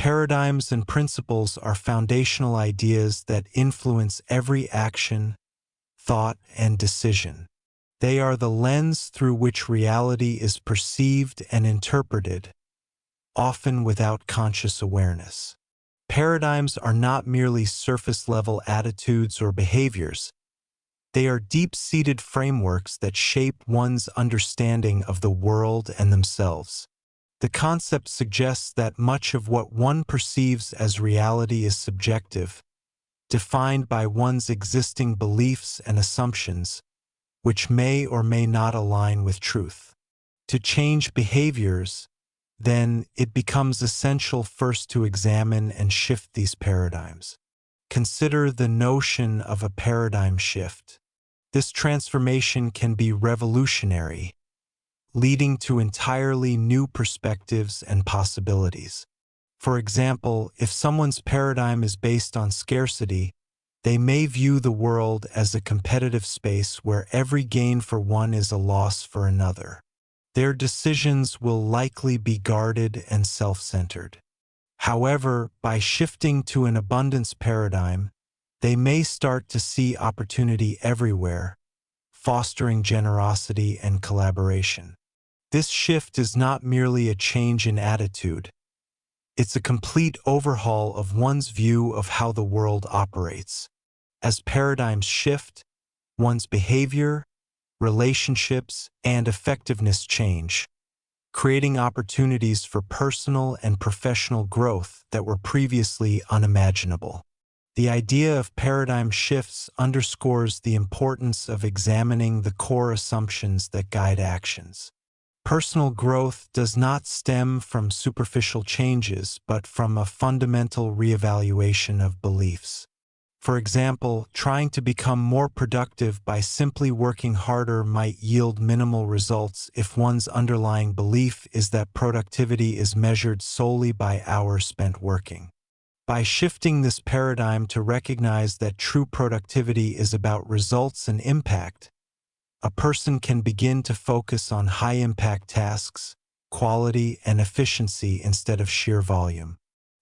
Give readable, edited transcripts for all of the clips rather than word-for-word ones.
Paradigms and principles are foundational ideas that influence every action, thought, and decision. They are the lens through which reality is perceived and interpreted, often without conscious awareness. Paradigms are not merely surface-level attitudes or behaviors. They are deep-seated frameworks that shape one's understanding of the world and themselves. The concept suggests that much of what one perceives as reality is subjective, defined by one's existing beliefs and assumptions, which may or may not align with truth. To change behaviors, then, it becomes essential first to examine and shift these paradigms. Consider the notion of a paradigm shift. This transformation can be revolutionary, leading to entirely new perspectives and possibilities. For example, if someone's paradigm is based on scarcity, they may view the world as a competitive space where every gain for one is a loss for another. Their decisions will likely be guarded and self-centered. However, by shifting to an abundance paradigm, they may start to see opportunity everywhere, fostering generosity and collaboration. This shift is not merely a change in attitude. It's a complete overhaul of one's view of how the world operates. As paradigms shift, one's behavior, relationships, and effectiveness change, creating opportunities for personal and professional growth that were previously unimaginable. The idea of paradigm shifts underscores the importance of examining the core assumptions that guide actions. Personal growth does not stem from superficial changes, but from a fundamental reevaluation of beliefs. For example, trying to become more productive by simply working harder might yield minimal results if one's underlying belief is that productivity is measured solely by hours spent working. By shifting this paradigm to recognize that true productivity is about results and impact, a person can begin to focus on high-impact tasks, quality, and efficiency instead of sheer volume.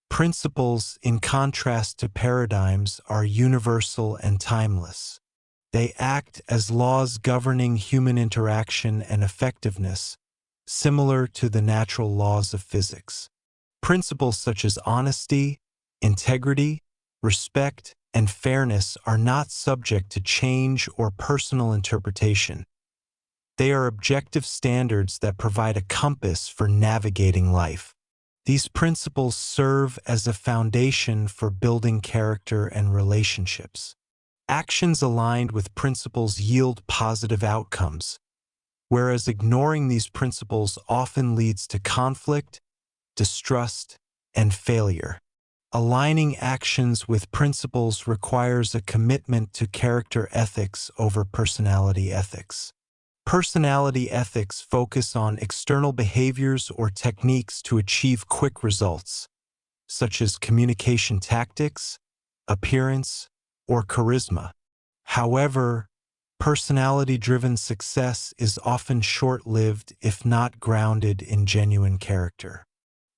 Principles, in contrast to paradigms, are universal and timeless. They act as laws governing human interaction and effectiveness, similar to the natural laws of physics. Principles such as honesty, integrity, respect, and fairness are not subject to change or personal interpretation. They are objective standards that provide a compass for navigating life. These principles serve as a foundation for building character and relationships. Actions aligned with principles yield positive outcomes, whereas ignoring these principles often leads to conflict, distrust, and failure. Aligning actions with principles requires a commitment to character ethics over personality ethics. Personality ethics focus on external behaviors or techniques to achieve quick results, such as communication tactics, appearance, or charisma. However, personality-driven success is often short-lived if not grounded in genuine character.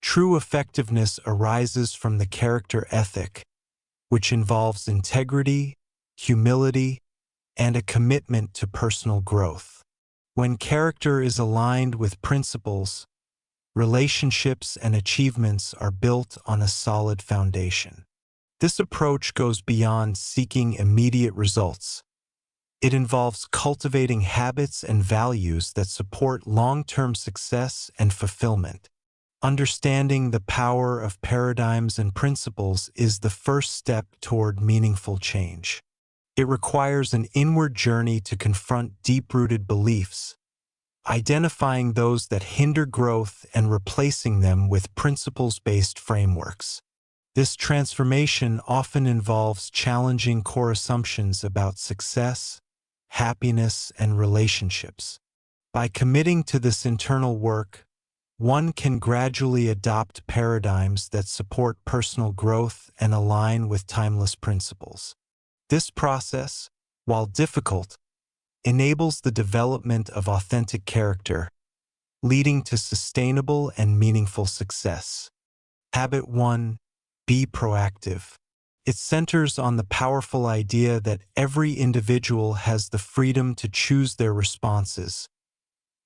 True effectiveness arises from the character ethic, which involves integrity, humility, and a commitment to personal growth. When character is aligned with principles, relationships and achievements are built on a solid foundation. This approach goes beyond seeking immediate results. It involves cultivating habits and values that support long-term success and fulfillment. Understanding the power of paradigms and principles is the first step toward meaningful change. It requires an inward journey to confront deep-rooted beliefs, identifying those that hinder growth and replacing them with principles-based frameworks. This transformation often involves challenging core assumptions about success, happiness, and relationships. By committing to this internal work, one can gradually adopt paradigms that support personal growth and align with timeless principles. This process, while difficult, enables the development of authentic character, leading to sustainable and meaningful success. Habit 1. Be proactive. It centers on the powerful idea that every individual has the freedom to choose their responses,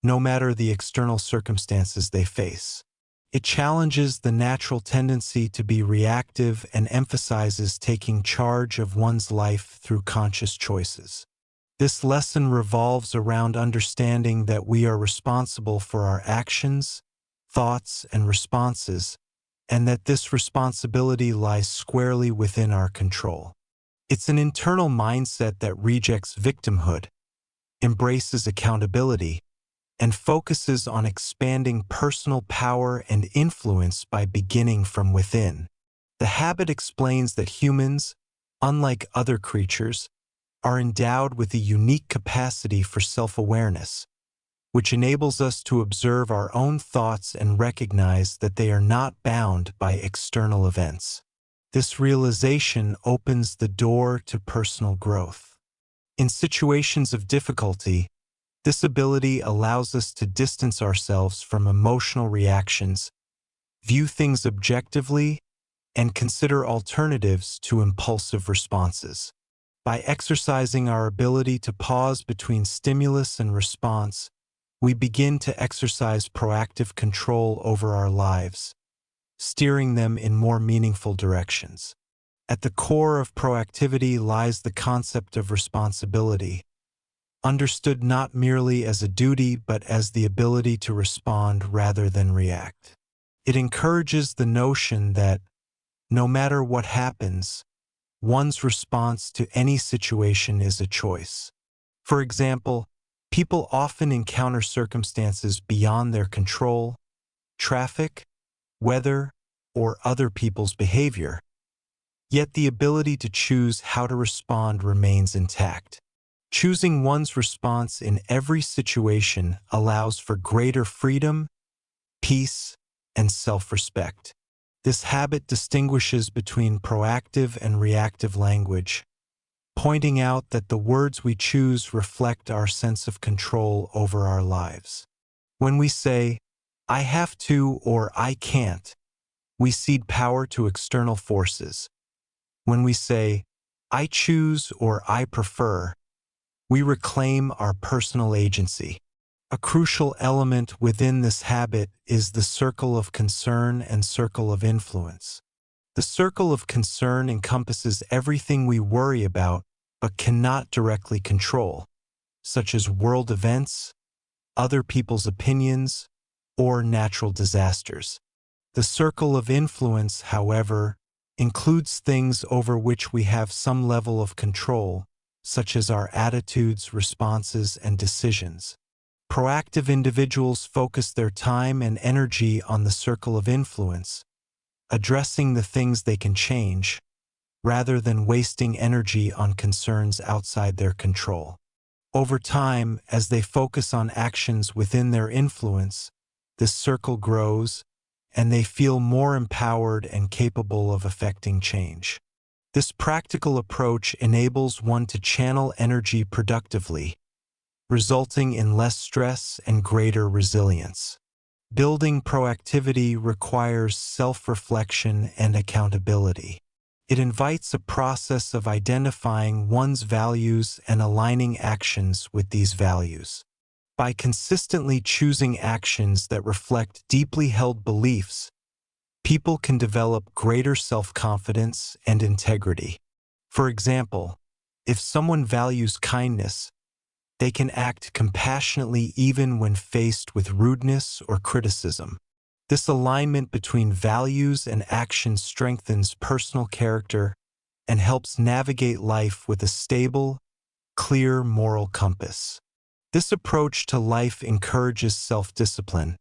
no matter the external circumstances they face. It challenges the natural tendency to be reactive and emphasizes taking charge of one's life through conscious choices. This lesson revolves around understanding that we are responsible for our actions, thoughts, and responses, and that this responsibility lies squarely within our control. It's an internal mindset that rejects victimhood, embraces accountability, and focuses on expanding personal power and influence by beginning from within. The habit explains that humans, unlike other creatures, are endowed with a unique capacity for self-awareness, which enables us to observe our own thoughts and recognize that they are not bound by external events. This realization opens the door to personal growth. In situations of difficulty, this ability allows us to distance ourselves from emotional reactions, view things objectively, and consider alternatives to impulsive responses. By exercising our ability to pause between stimulus and response, we begin to exercise proactive control over our lives, steering them in more meaningful directions. At the core of proactivity lies the concept of responsibility, understood not merely as a duty but as the ability to respond rather than react. It encourages the notion that, no matter what happens, one's response to any situation is a choice. For example, people often encounter circumstances beyond their control, traffic, weather, or other people's behavior. Yet the ability to choose how to respond remains intact. Choosing one's response in every situation allows for greater freedom, peace, and self-respect. This habit distinguishes between proactive and reactive language, pointing out that the words we choose reflect our sense of control over our lives. When we say, "I have to" or "I can't," we cede power to external forces. When we say, "I choose" or "I prefer," we reclaim our personal agency. A crucial element within this habit is the circle of concern and circle of influence. The circle of concern encompasses everything we worry about but cannot directly control, such as world events, other people's opinions, or natural disasters. The circle of influence, however, includes things over which we have some level of control, such as our attitudes, responses, and decisions. Proactive individuals focus their time and energy on the circle of influence, addressing the things they can change, rather than wasting energy on concerns outside their control. Over time, as they focus on actions within their influence, this circle grows, and they feel more empowered and capable of affecting change. This practical approach enables one to channel energy productively, resulting in less stress and greater resilience. Building proactivity requires self-reflection and accountability. It invites a process of identifying one's values and aligning actions with these values. By consistently choosing actions that reflect deeply held beliefs, people can develop greater self-confidence and integrity. For example, if someone values kindness, they can act compassionately even when faced with rudeness or criticism. This alignment between values and actions strengthens personal character and helps navigate life with a stable, clear moral compass. This approach to life encourages self-discipline,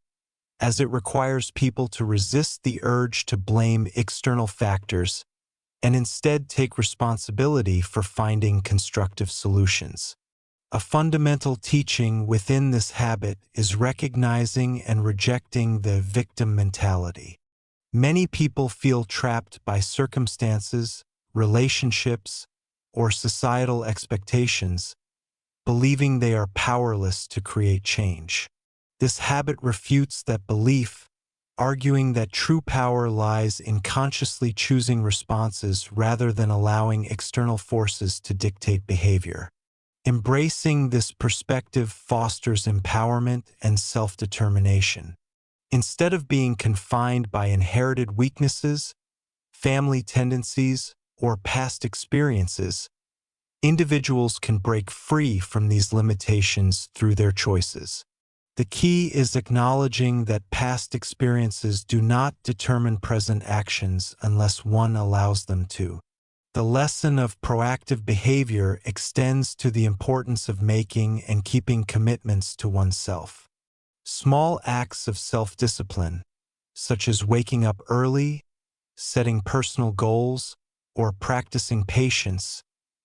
as it requires people to resist the urge to blame external factors and instead take responsibility for finding constructive solutions. A fundamental teaching within this habit is recognizing and rejecting the victim mentality. Many people feel trapped by circumstances, relationships, or societal expectations, believing they are powerless to create change. This habit refutes that belief arguing that true power lies in consciously choosing responses rather than allowing external forces to dictate behavior. Embracing this perspective fosters empowerment and self-determination. Instead of being confined by inherited weaknesses, family tendencies, or past experiences, individuals can break free from these limitations through their choices. The key is acknowledging that past experiences do not determine present actions unless one allows them to. The lesson of proactive behavior extends to the importance of making and keeping commitments to oneself. Small acts of self-discipline, such as waking up early, setting personal goals, or practicing patience,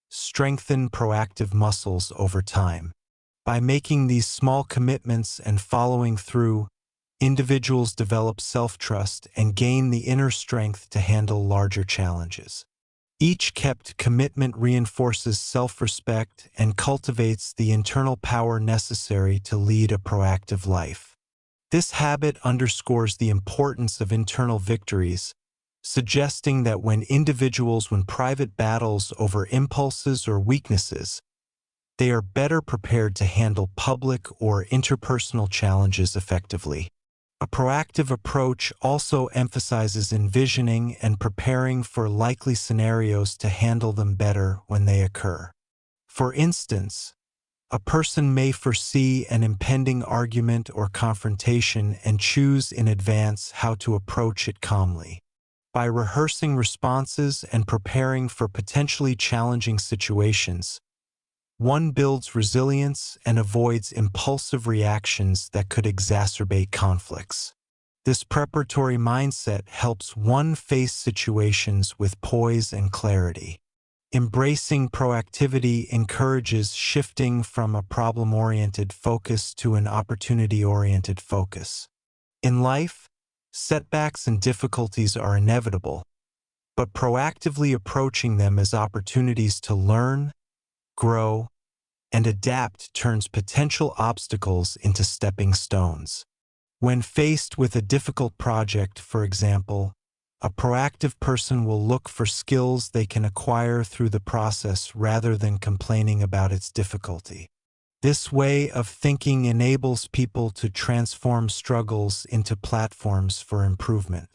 strengthen proactive muscles over time. By making these small commitments and following through, individuals develop self-trust and gain the inner strength to handle larger challenges. Each kept commitment reinforces self-respect and cultivates the internal power necessary to lead a proactive life. This habit underscores the importance of internal victories, suggesting that when individuals win private battles over impulses or weaknesses, they are better prepared to handle public or interpersonal challenges effectively. A proactive approach also emphasizes envisioning and preparing for likely scenarios to handle them better when they occur. For instance, a person may foresee an impending argument or confrontation and choose in advance how to approach it calmly. By rehearsing responses and preparing for potentially challenging situations, one builds resilience and avoids impulsive reactions that could exacerbate conflicts. This preparatory mindset helps one face situations with poise and clarity. Embracing proactivity encourages shifting from a problem-oriented focus to an opportunity-oriented focus. In life, setbacks and difficulties are inevitable, but proactively approaching them as opportunities to learn, grow, and adapt turns potential obstacles into stepping stones. When faced with a difficult project, for example, a proactive person will look for skills they can acquire through the process rather than complaining about its difficulty. This way of thinking enables people to transform struggles into platforms for improvement.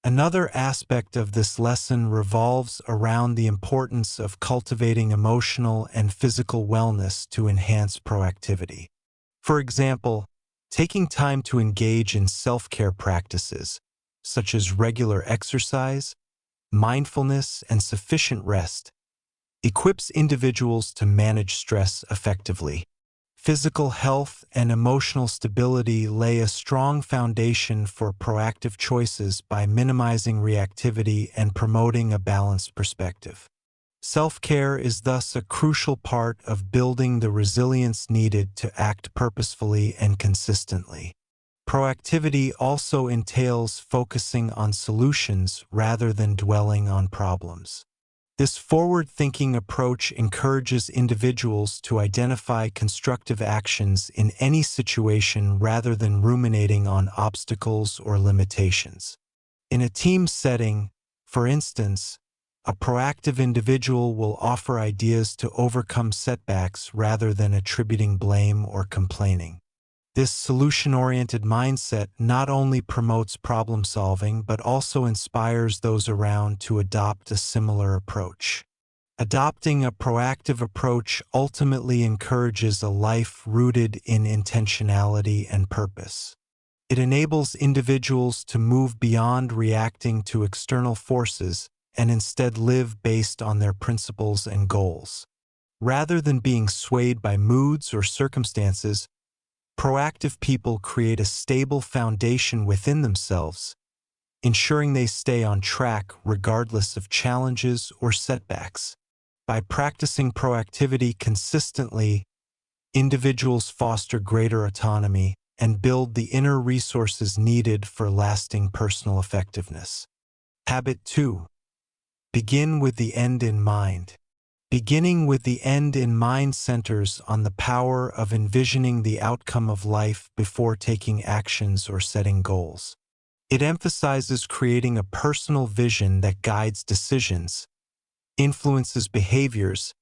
Another aspect of this lesson revolves around the importance of cultivating emotional and physical wellness to enhance proactivity. For example, taking time to engage in self-care practices, such as regular exercise, mindfulness, and sufficient rest, equips individuals to manage stress effectively. Physical health and emotional stability lay a strong foundation for proactive choices by minimizing reactivity and promoting a balanced perspective. Self-care is thus a crucial part of building the resilience needed to act purposefully and consistently. Proactivity also entails focusing on solutions rather than dwelling on problems. This forward-thinking approach encourages individuals to identify constructive actions in any situation rather than ruminating on obstacles or limitations. In a team setting, for instance, a proactive individual will offer ideas to overcome setbacks rather than attributing blame or complaining. This solution-oriented mindset not only promotes problem-solving but also inspires those around to adopt a similar approach. Adopting a proactive approach ultimately encourages a life rooted in intentionality and purpose. It enables individuals to move beyond reacting to external forces and instead live based on their principles and goals. Rather than being swayed by moods or circumstances, proactive people create a stable foundation within themselves, ensuring they stay on track regardless of challenges or setbacks. By practicing proactivity consistently, individuals foster greater autonomy and build the inner resources needed for lasting personal effectiveness. Habit 2. Begin with the end in mind. Beginning with the end in mind centers on the power of envisioning the outcome of life before taking actions or setting goals. It emphasizes creating a personal vision that guides decisions, influences behaviors,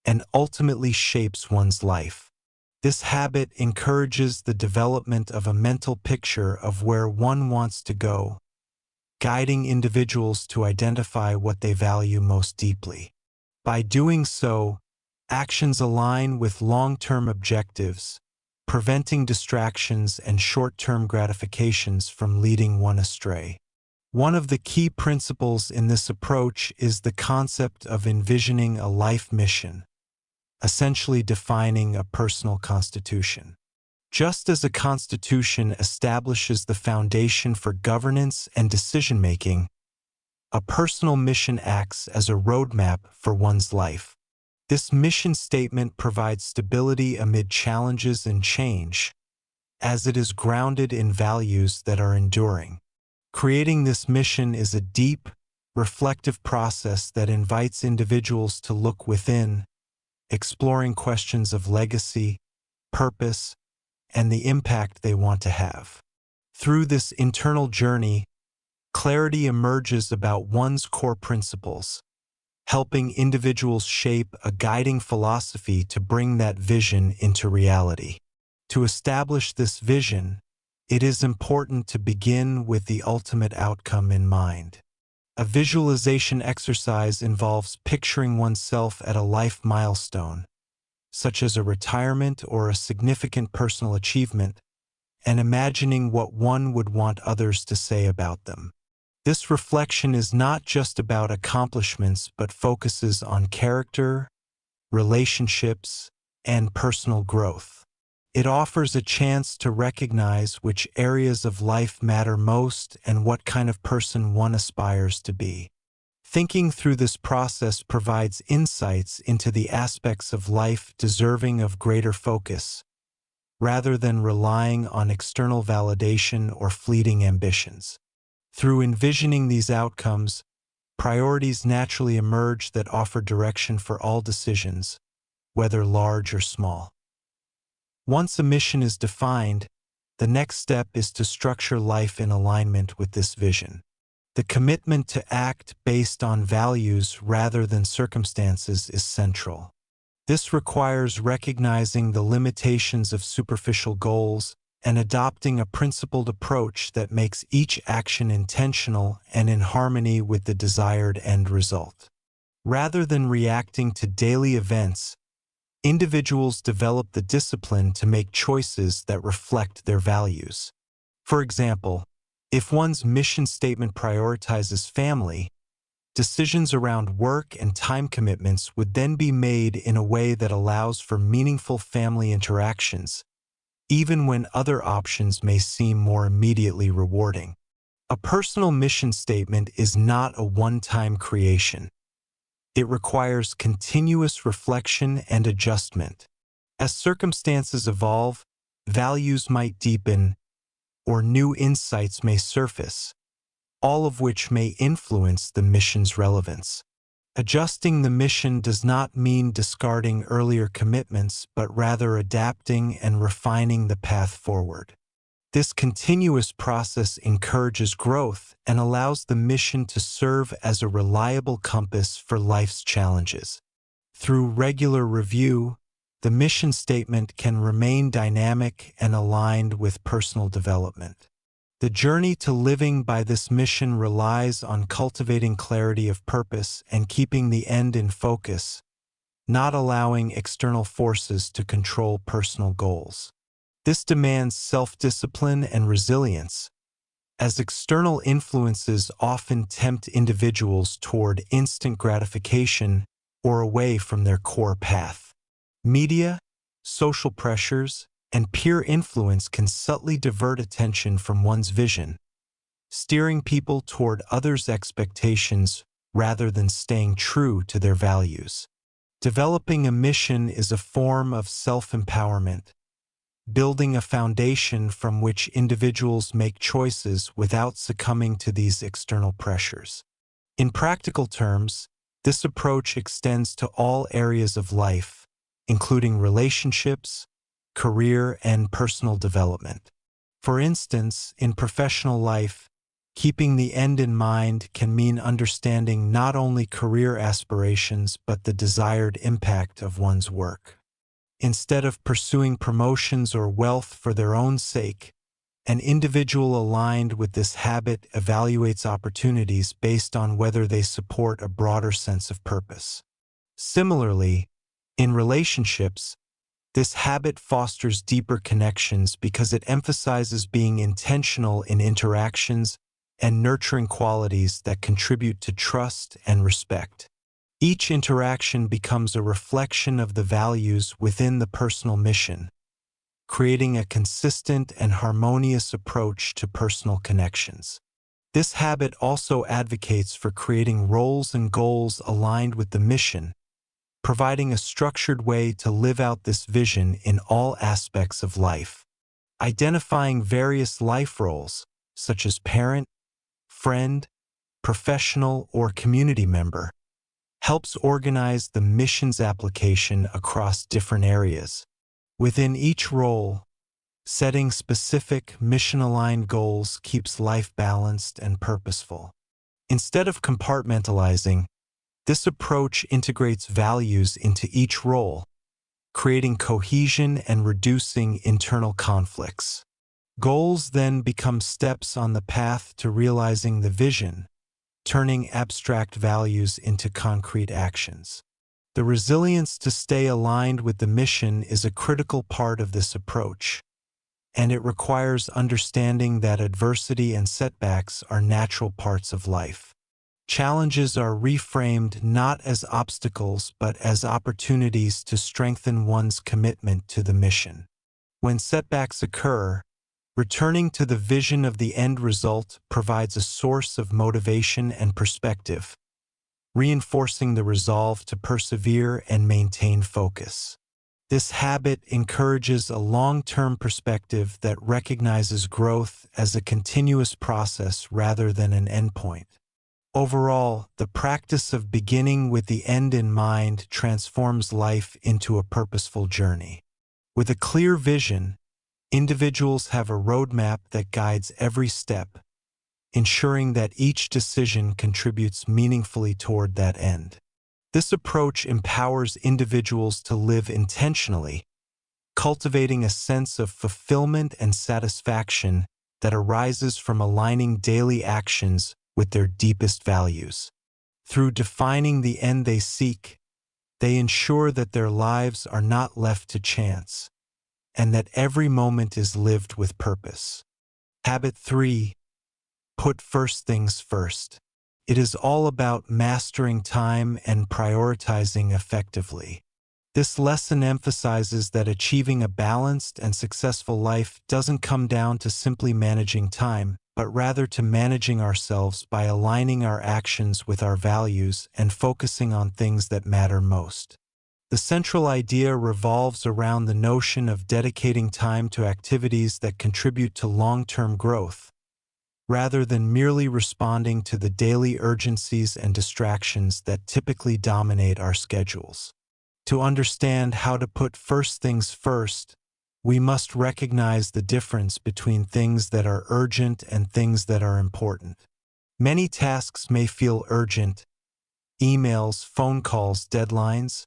and ultimately shapes one's life. This habit encourages the development of a mental picture of where one wants to go, guiding individuals to identify what they value most deeply. By doing so, actions align with long-term objectives, preventing distractions and short-term gratifications from leading one astray. One of the key principles in this approach is the concept of envisioning a life mission, essentially defining a personal constitution. Just as a constitution establishes the foundation for governance and decision-making, a personal mission acts as a roadmap for one's life. This mission statement provides stability amid challenges and change, as it is grounded in values that are enduring. Creating this mission is a deep, reflective process that invites individuals to look within, exploring questions of legacy, purpose, and the impact they want to have. Through this internal journey, clarity emerges about one's core principles, helping individuals shape a guiding philosophy to bring that vision into reality. To establish this vision, it is important to begin with the ultimate outcome in mind. A visualization exercise involves picturing oneself at a life milestone, such as a retirement or a significant personal achievement, and imagining what one would want others to say about them. This reflection is not just about accomplishments but focuses on character, relationships, and personal growth. It offers a chance to recognize which areas of life matter most and what kind of person one aspires to be. Thinking through this process provides insights into the aspects of life deserving of greater focus, rather than relying on external validation or fleeting ambitions. Through envisioning these outcomes, priorities naturally emerge that offer direction for all decisions, whether large or small. Once a mission is defined, the next step is to structure life in alignment with this vision. The commitment to act based on values rather than circumstances is central. This requires recognizing the limitations of superficial goals and adopting a principled approach that makes each action intentional and in harmony with the desired end result. Rather than reacting to daily events, individuals develop the discipline to make choices that reflect their values. For example, if one's mission statement prioritizes family, decisions around work and time commitments would then be made in a way that allows for meaningful family interactions, even when other options may seem more immediately rewarding. A personal mission statement is not a one-time creation. It requires continuous reflection and adjustment. As circumstances evolve, values might deepen, or new insights may surface, all of which may influence the mission's relevance. Adjusting the mission does not mean discarding earlier commitments, but rather adapting and refining the path forward. This continuous process encourages growth and allows the mission to serve as a reliable compass for life's challenges. Through regular review, the mission statement can remain dynamic and aligned with personal development. The journey to living by this mission relies on cultivating clarity of purpose and keeping the end in focus, not allowing external forces to control personal goals. This demands self-discipline and resilience, as external influences often tempt individuals toward instant gratification or away from their core path. Media, social pressures, and peer influence can subtly divert attention from one's vision, steering people toward others' expectations rather than staying true to their values. Developing a mission is a form of self-empowerment, building a foundation from which individuals make choices without succumbing to these external pressures. In practical terms, this approach extends to all areas of life, including relationships, career, and personal development. For instance, in professional life, Keeping the end in mind can mean understanding not only career aspirations but the desired impact of one's work. Instead of pursuing promotions or wealth for their own sake, an individual aligned with this habit evaluates opportunities based on whether they support a broader sense of purpose. Similarly, in relationships, this habit fosters deeper connections because it emphasizes being intentional in interactions and nurturing qualities that contribute to trust and respect. Each interaction becomes a reflection of the values within the personal mission, creating a consistent and harmonious approach to personal connections. This habit also advocates for creating roles and goals aligned with the mission, providing a structured way to live out this vision in all aspects of life. Identifying various life roles, such as parent, friend, professional, or community member, helps organize the mission's application across different areas. Within each role, setting specific mission-aligned goals keeps life balanced and purposeful. Instead of compartmentalizing, this approach integrates values into each role, creating cohesion and reducing internal conflicts. Goals then become steps on the path to realizing the vision, turning abstract values into concrete actions. The resilience to stay aligned with the mission is a critical part of this approach, and it requires understanding that adversity and setbacks are natural parts of life. Challenges are reframed not as obstacles but as opportunities to strengthen one's commitment to the mission. When setbacks occur, returning to the vision of the end result provides a source of motivation and perspective, reinforcing the resolve to persevere and maintain focus. This habit encourages a long-term perspective that recognizes growth as a continuous process rather than an endpoint. Overall, the practice of beginning with the end in mind transforms life into a purposeful journey. With a clear vision, individuals have a roadmap that guides every step, ensuring that each decision contributes meaningfully toward that end. This approach empowers individuals to live intentionally, cultivating a sense of fulfillment and satisfaction that arises from aligning daily actions with their deepest values. Through defining the end they seek, they ensure that their lives are not left to chance, and that every moment is lived with purpose. Habit 3. Put first things first. It is all about mastering time and prioritizing effectively. This lesson emphasizes that achieving a balanced and successful life doesn't come down to simply managing time, but rather to managing ourselves by aligning our actions with our values and focusing on things that matter most. The central idea revolves around the notion of dedicating time to activities that contribute to long-term growth, rather than merely responding to the daily urgencies and distractions that typically dominate our schedules. To understand how to put first things first, we must recognize the difference between things that are urgent and things that are important. Many tasks may feel urgent, emails, phone calls, deadlines,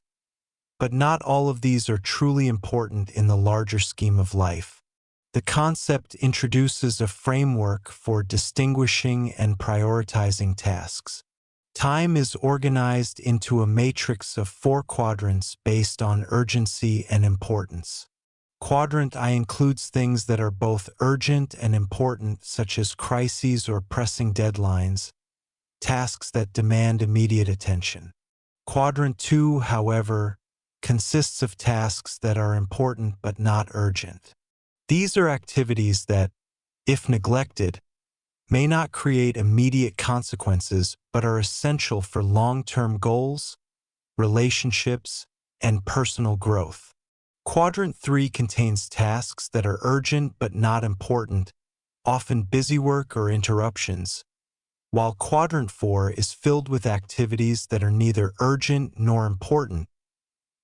but not all of these are truly important in the larger scheme of life. The concept introduces a framework for distinguishing and prioritizing tasks. Time is organized into a matrix of 4 quadrants based on urgency and importance. Quadrant I includes things that are both urgent and important, such as crises or pressing deadlines, tasks that demand immediate attention. Quadrant 2, however, consists of tasks that are important but not urgent. These are activities that, if neglected, may not create immediate consequences but are essential for long-term goals, relationships, and personal growth. Quadrant 3 contains tasks that are urgent but not important, often busywork or interruptions, while Quadrant 4 is filled with activities that are neither urgent nor important,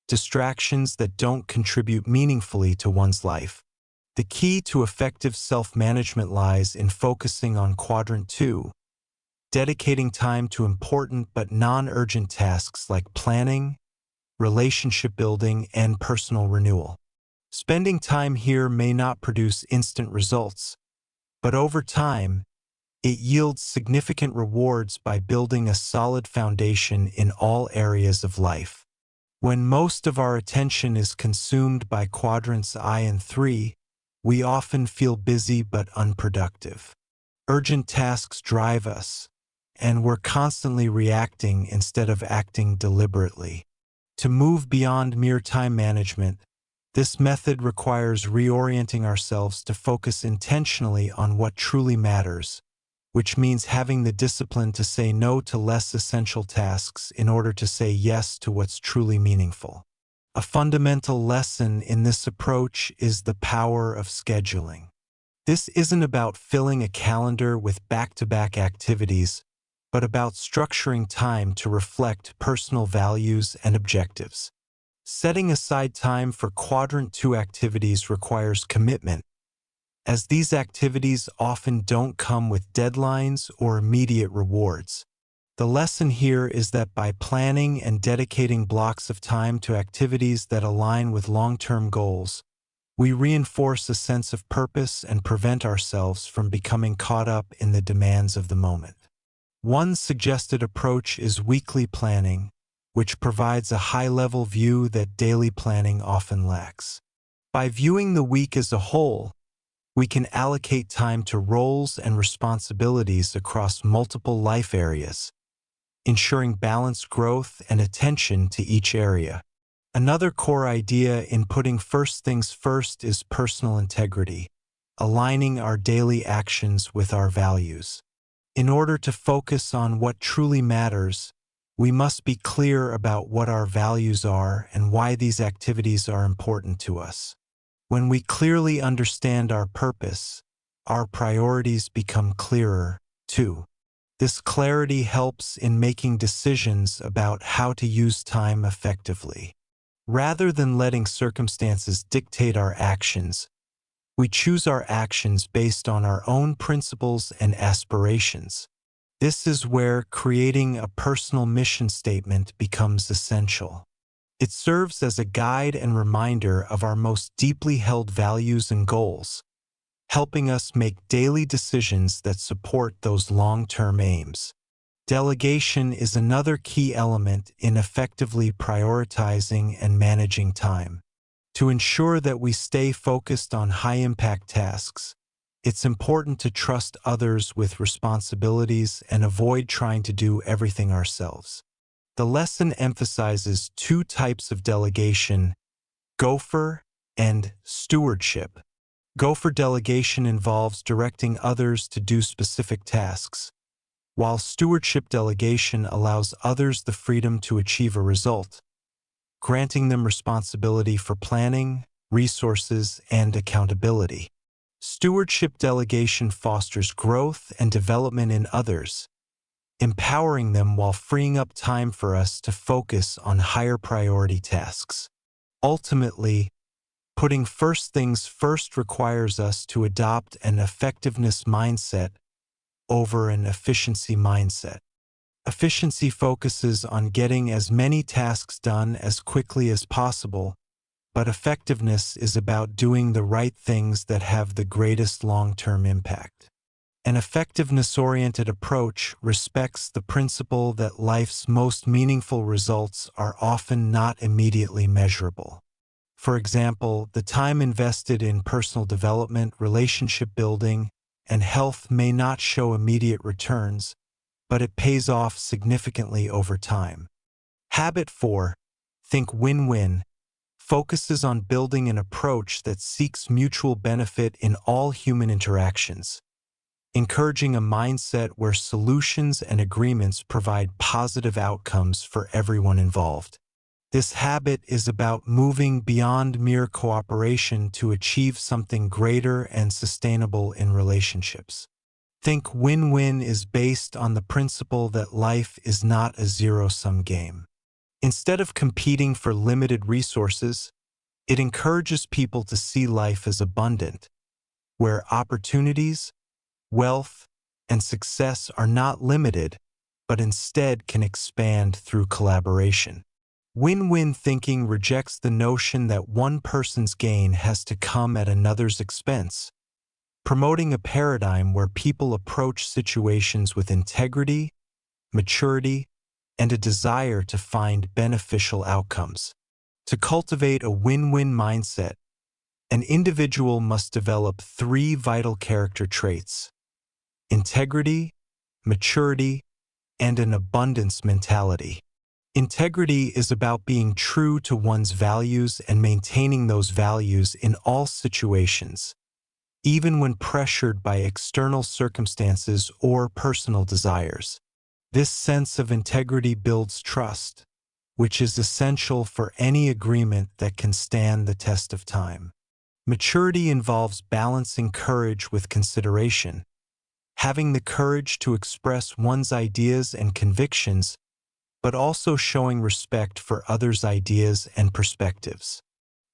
distractions that don't contribute meaningfully to one's life. The key to effective self-management lies in focusing on Quadrant 2, dedicating time to important but non-urgent tasks like planning, relationship building, and personal renewal. Spending time here may not produce instant results, but over time, it yields significant rewards by building a solid foundation in all areas of life. When most of our attention is consumed by quadrants I and III, we often feel busy but unproductive. Urgent tasks drive us, and we're constantly reacting instead of acting deliberately. To move beyond mere time management, this method requires reorienting ourselves to focus intentionally on what truly matters, which means having the discipline to say no to less essential tasks in order to say yes to what's truly meaningful. A fundamental lesson in this approach is the power of scheduling. This isn't about filling a calendar with back-to-back activities, but about structuring time to reflect personal values and objectives. Setting aside time for Quadrant 2 activities requires commitment, as these activities often don't come with deadlines or immediate rewards. The lesson here is that by planning and dedicating blocks of time to activities that align with long-term goals, we reinforce a sense of purpose and prevent ourselves from becoming caught up in the demands of the moment. One suggested approach is weekly planning, which provides a high-level view that daily planning often lacks. By viewing the week as a whole, we can allocate time to roles and responsibilities across multiple life areas, ensuring balanced growth and attention to each area. Another core idea in putting first things first is personal integrity, aligning our daily actions with our values. In order to focus on what truly matters, we must be clear about what our values are and why these activities are important to us. When we clearly understand our purpose, our priorities become clearer, too. This clarity helps in making decisions about how to use time effectively. Rather than letting circumstances dictate our actions, we choose our actions based on our own principles and aspirations. This is where creating a personal mission statement becomes essential. It serves as a guide and reminder of our most deeply held values and goals, helping us make daily decisions that support those long-term aims. Delegation is another key element in effectively prioritizing and managing time. To ensure that we stay focused on high-impact tasks, it's important to trust others with responsibilities and avoid trying to do everything ourselves. The lesson emphasizes two types of delegation: gopher and stewardship. Gopher delegation involves directing others to do specific tasks, while stewardship delegation allows others the freedom to achieve a result, granting them responsibility for planning, resources, and accountability. Stewardship delegation fosters growth and development in others, empowering them while freeing up time for us to focus on higher priority tasks. Ultimately, putting first things first requires us to adopt an effectiveness mindset over an efficiency mindset. Efficiency focuses on getting as many tasks done as quickly as possible, but effectiveness is about doing the right things that have the greatest long-term impact. An effectiveness-oriented approach respects the principle that life's most meaningful results are often not immediately measurable. For example, the time invested in personal development, relationship building, and health may not show immediate returns, but it pays off significantly over time. Habit 4, think win-win, focuses on building an approach that seeks mutual benefit in all human interactions, encouraging a mindset where solutions and agreements provide positive outcomes for everyone involved. This habit is about moving beyond mere cooperation to achieve something greater and sustainable in relationships. Think win-win is based on the principle that life is not a zero-sum game. Instead of competing for limited resources, It encourages people to see life as abundant, where opportunities, wealth, and success are not limited, but instead can expand through collaboration. Win-win thinking rejects the notion that one person's gain has to come at another's expense, promoting a paradigm where people approach situations with integrity, maturity, and a desire to find beneficial outcomes. To cultivate a win-win mindset, an individual must develop 3 vital character traits: integrity, maturity, and an abundance mentality. Integrity is about being true to one's values and maintaining those values in all situations, even when pressured by external circumstances or personal desires. This sense of integrity builds trust, which is essential for any agreement that can stand the test of time. Maturity involves balancing courage with consideration, having the courage to express one's ideas and convictions, but also showing respect for others' ideas and perspectives.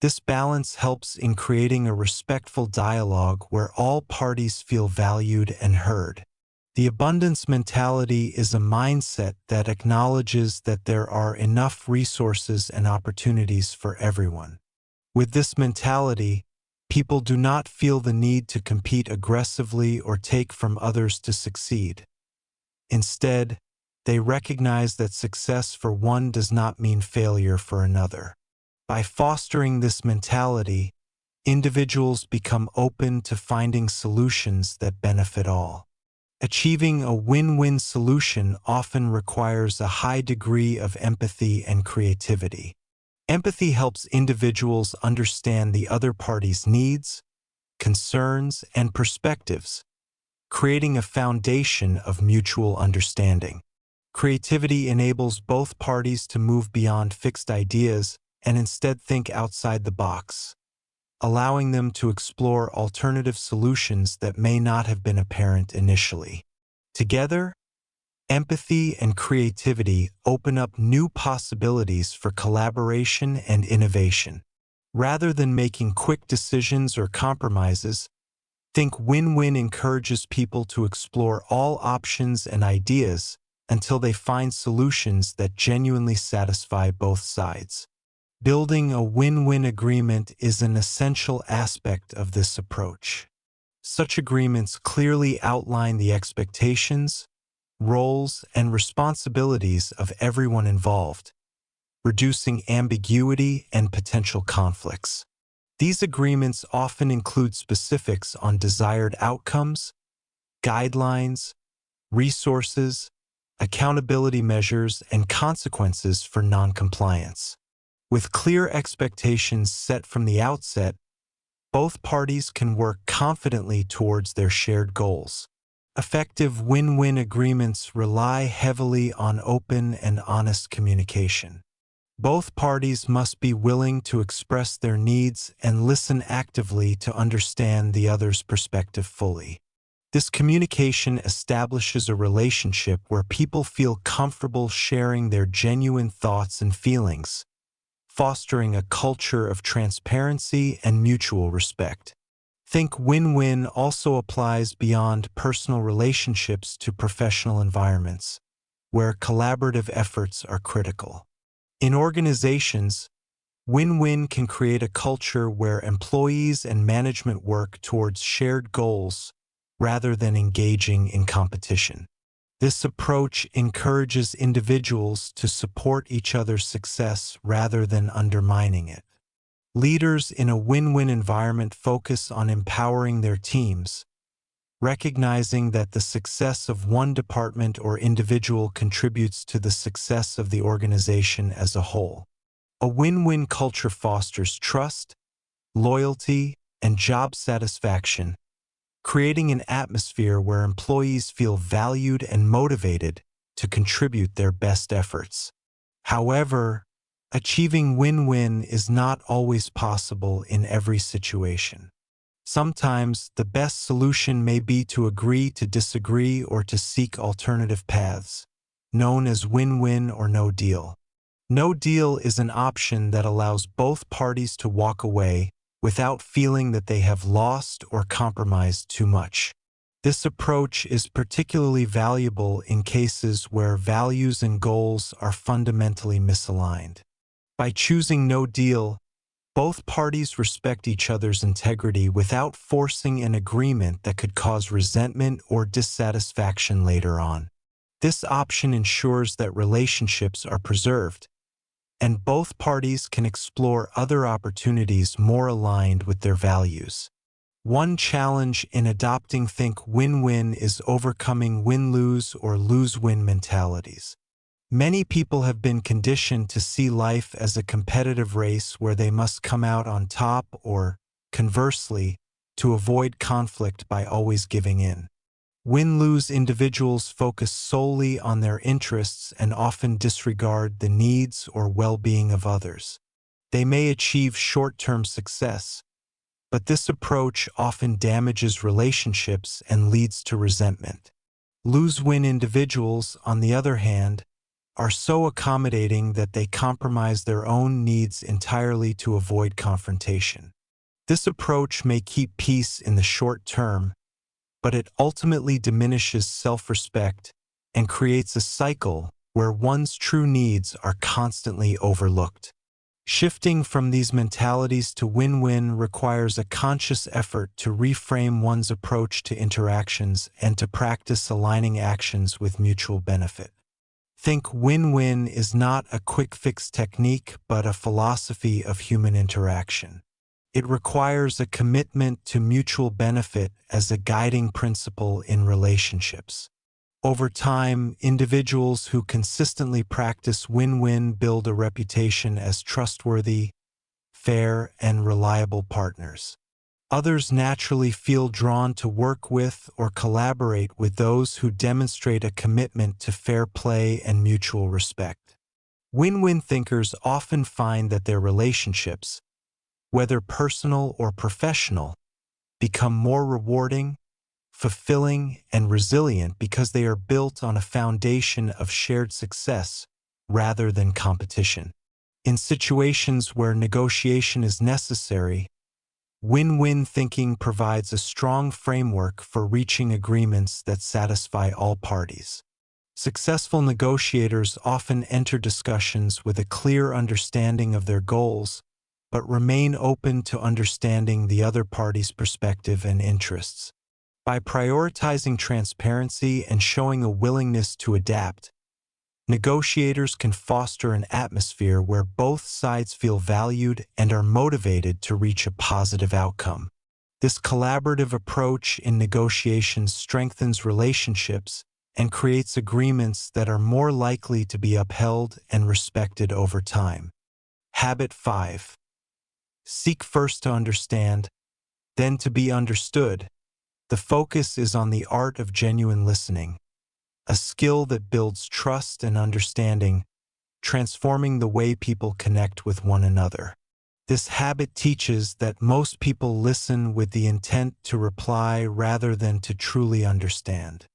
This balance helps in creating a respectful dialogue where all parties feel valued and heard. The abundance mentality is a mindset that acknowledges that there are enough resources and opportunities for everyone. With this mentality, people do not feel the need to compete aggressively or take from others to succeed. Instead, they recognize that success for one does not mean failure for another. By fostering this mentality, individuals become open to finding solutions that benefit all. Achieving a win-win solution often requires a high degree of empathy and creativity. Empathy helps individuals understand the other party's needs, concerns, and perspectives, creating a foundation of mutual understanding. Creativity enables both parties to move beyond fixed ideas and instead think outside the box, allowing them to explore alternative solutions that may not have been apparent initially. Together, empathy and creativity open up new possibilities for collaboration and innovation. Rather than making quick decisions or compromises, Think Win-Win encourages people to explore all options and ideas until they find solutions that genuinely satisfy both sides. Building a win-win agreement is an essential aspect of this approach. Such agreements clearly outline the expectations, roles, and responsibilities of everyone involved, reducing ambiguity and potential conflicts. These agreements often include specifics on desired outcomes, guidelines, resources, accountability measures, and consequences for noncompliance. With clear expectations set from the outset, both parties can work confidently towards their shared goals. Effective win-win agreements rely heavily on open and honest communication. Both parties must be willing to express their needs and listen actively to understand the other's perspective fully. This communication establishes a relationship where people feel comfortable sharing their genuine thoughts and feelings, fostering a culture of transparency and mutual respect. Think Win-Win also applies beyond personal relationships to professional environments, where collaborative efforts are critical. In organizations, Win-Win can create a culture where employees and management work towards shared goals rather than engaging in competition. This approach encourages individuals to support each other's success rather than undermining it. Leaders in a win-win environment focus on empowering their teams, recognizing that the success of one department or individual contributes to the success of the organization as a whole. A win-win culture fosters trust, loyalty, and job satisfaction, creating an atmosphere where employees feel valued and motivated to contribute their best efforts. However, achieving win-win is not always possible in every situation. Sometimes the best solution may be to agree to disagree or to seek alternative paths, known as win-win or no deal. No deal is an option that allows both parties to walk away without feeling that they have lost or compromised too much. This approach is particularly valuable in cases where values and goals are fundamentally misaligned. By choosing no deal, both parties respect each other's integrity without forcing an agreement that could cause resentment or dissatisfaction later on. This option ensures that relationships are preserved, and both parties can explore other opportunities more aligned with their values. One challenge in adopting think win-win is overcoming win-lose or lose-win mentalities. Many people have been conditioned to see life as a competitive race where they must come out on top or, conversely, to avoid conflict by always giving in. Win-lose individuals focus solely on their interests and often disregard the needs or well-being of others. They may achieve short-term success, but this approach often damages relationships and leads to resentment. Lose-win individuals, on the other hand, are so accommodating that they compromise their own needs entirely to avoid confrontation. This approach may keep peace in the short term, but it ultimately diminishes self-respect and creates a cycle where one's true needs are constantly overlooked. Shifting from these mentalities to win-win requires a conscious effort to reframe one's approach to interactions and to practice aligning actions with mutual benefit. Think win-win is not a quick-fix technique, but a philosophy of human interaction. It requires a commitment to mutual benefit as a guiding principle in relationships. Over time, individuals who consistently practice win-win build a reputation as trustworthy, fair, and reliable partners. Others naturally feel drawn to work with or collaborate with those who demonstrate a commitment to fair play and mutual respect. Win-win thinkers often find that their relationships, whether personal or professional, become more rewarding, fulfilling, and resilient because they are built on a foundation of shared success rather than competition. In situations where negotiation is necessary, win-win thinking provides a strong framework for reaching agreements that satisfy all parties. Successful negotiators often enter discussions with a clear understanding of their goals, but remain open to understanding the other party's perspective and interests. By prioritizing transparency and showing a willingness to adapt, negotiators can foster an atmosphere where both sides feel valued and are motivated to reach a positive outcome. This collaborative approach in negotiations strengthens relationships and creates agreements that are more likely to be upheld and respected over time. Habit 5. Seek first to understand, then to be understood. The focus is on the art of genuine listening, a skill that builds trust and understanding, transforming the way people connect with one another. This habit teaches that most people listen with the intent to reply rather than to truly understand.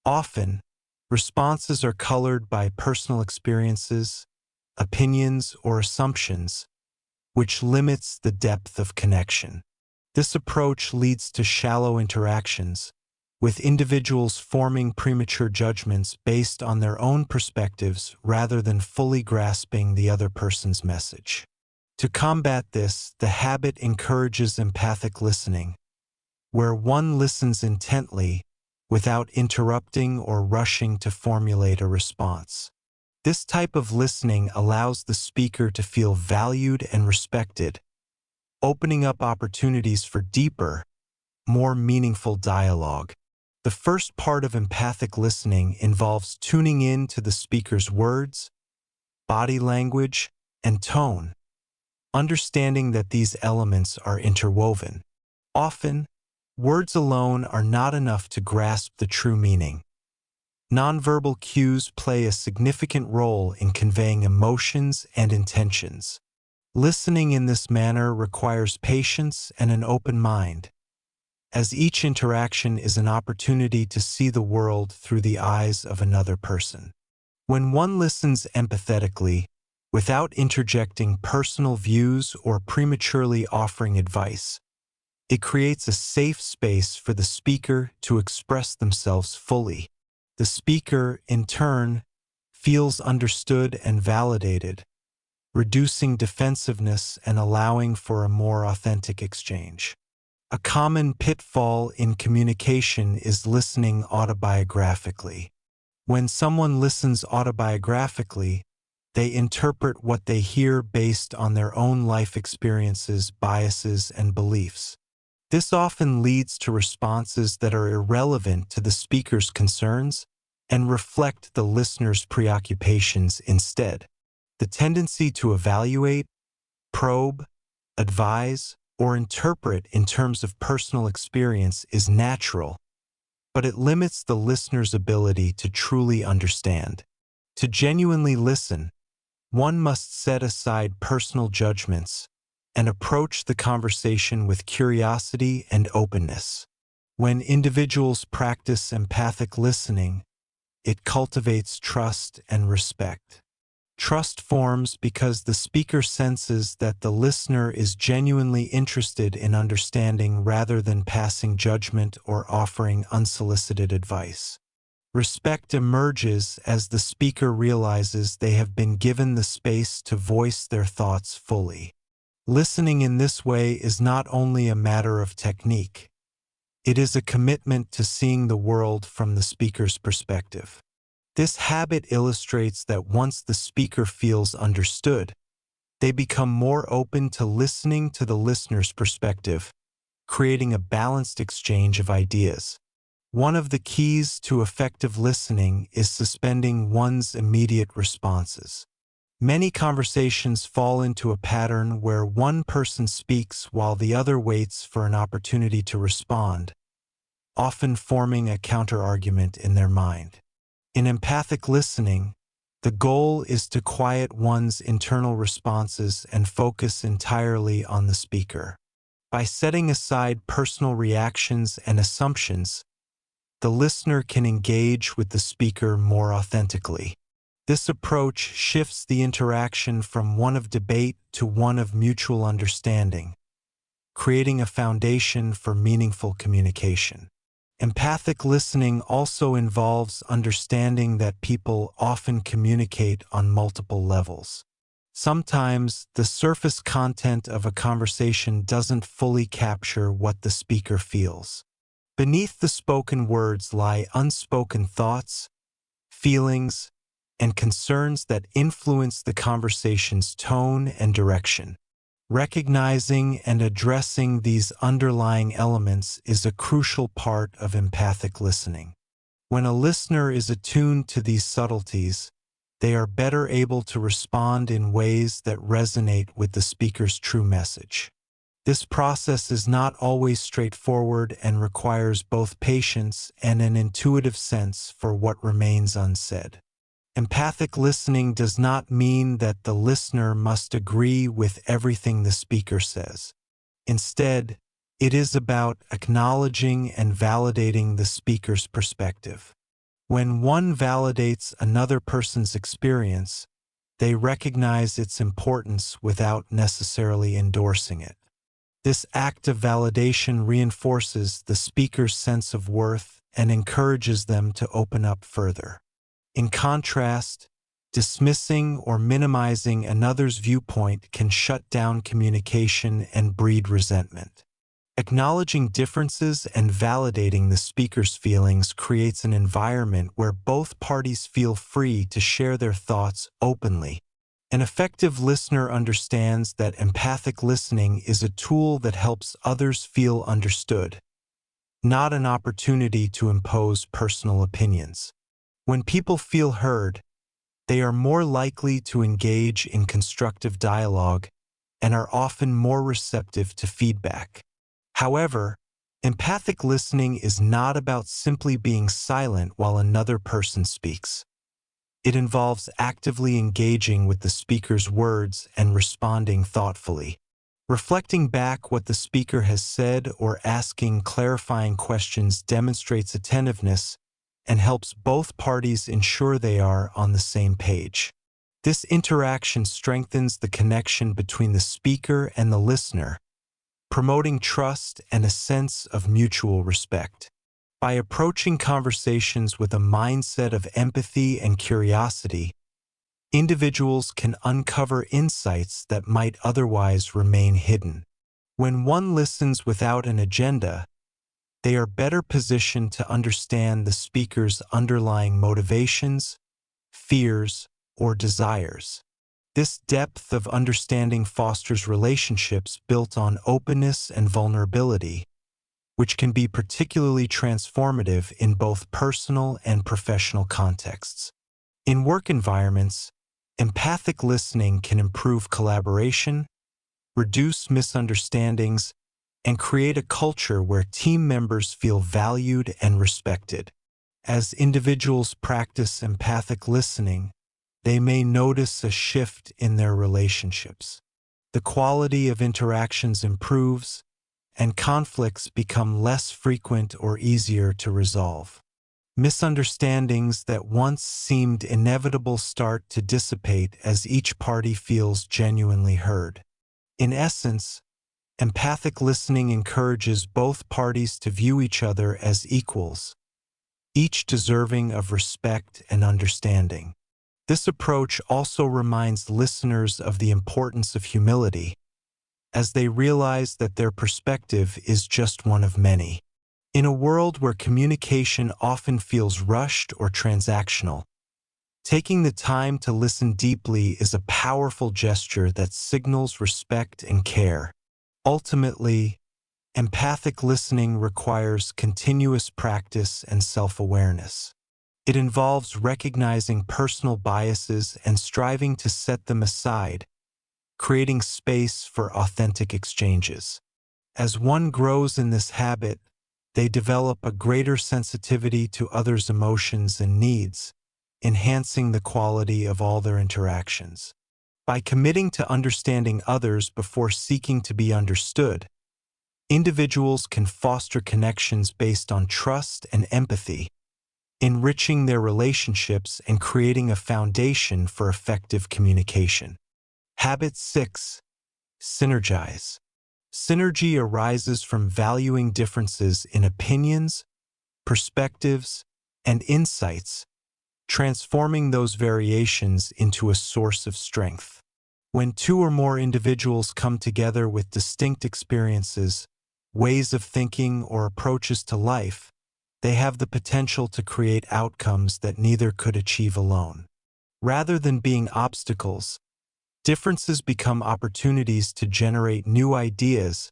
Often, responses are colored by personal experiences, opinions, or assumptions, which limits the depth of connection. This approach leads to shallow interactions, with individuals forming premature judgments based on their own perspectives rather than fully grasping the other person's message. To combat this, the habit encourages empathic listening, where one listens intently without interrupting or rushing to formulate a response. This type of listening allows the speaker to feel valued and respected, opening up opportunities for deeper, more meaningful dialogue. The first part of empathic listening involves tuning in to the speaker's words, body language, and tone, understanding that these elements are interwoven. Often, words alone are not enough to grasp the true meaning. Nonverbal cues play a significant role in conveying emotions and intentions. Listening in this manner requires patience and an open mind, as each interaction is an opportunity to see the world through the eyes of another person. When one listens empathetically, without interjecting personal views or prematurely offering advice. It creates a safe space for the speaker to express themselves fully. The speaker, in turn, feels understood and validated, reducing defensiveness and allowing for a more authentic exchange. A common pitfall in communication is listening autobiographically. When someone listens autobiographically, they interpret what they hear based on their own life experiences, biases, and beliefs. This often leads to responses that are irrelevant to the speaker's concerns and reflect the listener's preoccupations instead. The tendency to evaluate, probe, advise, or interpret in terms of personal experience is natural, but it limits the listener's ability to truly understand. To genuinely listen, one must set aside personal judgments and approach the conversation with curiosity and openness. When individuals practice empathic listening, it cultivates trust and respect. Trust forms because the speaker senses that the listener is genuinely interested in understanding rather than passing judgment or offering unsolicited advice. Respect emerges as the speaker realizes they have been given the space to voice their thoughts fully. Listening in this way is not only a matter of technique, it is a commitment to seeing the world from the speaker's perspective. This habit illustrates that once the speaker feels understood, they become more open to listening to the listener's perspective, creating a balanced exchange of ideas. One of the keys to effective listening is suspending one's immediate responses. Many conversations fall into a pattern where one person speaks while the other waits for an opportunity to respond, often forming a counterargument in their mind. In empathic listening, the goal is to quiet one's internal responses and focus entirely on the speaker. By setting aside personal reactions and assumptions, the listener can engage with the speaker more authentically. This approach shifts the interaction from one of debate to one of mutual understanding, creating a foundation for meaningful communication. Empathic listening also involves understanding that people often communicate on multiple levels. Sometimes the surface content of a conversation doesn't fully capture what the speaker feels. Beneath the spoken words lie unspoken thoughts, feelings, and concerns that influence the conversation's tone and direction. Recognizing and addressing these underlying elements is a crucial part of empathic listening. When a listener is attuned to these subtleties, they are better able to respond in ways that resonate with the speaker's true message. This process is not always straightforward and requires both patience and an intuitive sense for what remains unsaid. Empathic listening does not mean that the listener must agree with everything the speaker says. Instead, it is about acknowledging and validating the speaker's perspective. When one validates another person's experience, they recognize its importance without necessarily endorsing it. This act of validation reinforces the speaker's sense of worth and encourages them to open up further. In contrast, dismissing or minimizing another's viewpoint can shut down communication and breed resentment. Acknowledging differences and validating the speaker's feelings creates an environment where both parties feel free to share their thoughts openly. An effective listener understands that empathic listening is a tool that helps others feel understood, not an opportunity to impose personal opinions. When people feel heard, they are more likely to engage in constructive dialogue and are often more receptive to feedback. However, empathic listening is not about simply being silent while another person speaks. It involves actively engaging with the speaker's words and responding thoughtfully. Reflecting back what the speaker has said or asking clarifying questions demonstrates attentiveness and helps both parties ensure they are on the same page. This interaction strengthens the connection between the speaker and the listener, promoting trust and a sense of mutual respect. By approaching conversations with a mindset of empathy and curiosity, individuals can uncover insights that might otherwise remain hidden. When one listens without an agenda, they are better positioned to understand the speaker's underlying motivations, fears, or desires. This depth of understanding fosters relationships built on openness and vulnerability, which can be particularly transformative in both personal and professional contexts. In work environments, empathic listening can improve collaboration, reduce misunderstandings, and create a culture where team members feel valued and respected. As individuals practice empathic listening, they may notice a shift in their relationships. The quality of interactions improves, and conflicts become less frequent or easier to resolve. Misunderstandings that once seemed inevitable start to dissipate as each party feels genuinely heard. In essence, empathic listening encourages both parties to view each other as equals, each deserving of respect and understanding. This approach also reminds listeners of the importance of humility, as they realize that their perspective is just one of many. In a world where communication often feels rushed or transactional, taking the time to listen deeply is a powerful gesture that signals respect and care. Ultimately, empathic listening requires continuous practice and self-awareness. It involves recognizing personal biases and striving to set them aside, creating space for authentic exchanges. As one grows in this habit, they develop a greater sensitivity to others' emotions and needs, enhancing the quality of all their interactions. By committing to understanding others before seeking to be understood, individuals can foster connections based on trust and empathy, enriching their relationships and creating a foundation for effective communication. Habit 6. Synergize. Synergy arises from valuing differences in opinions, perspectives, and insights, transforming those variations into a source of strength. When two or more individuals come together with distinct experiences, ways of thinking, or approaches to life, they have the potential to create outcomes that neither could achieve alone. Rather than being obstacles, differences become opportunities to generate new ideas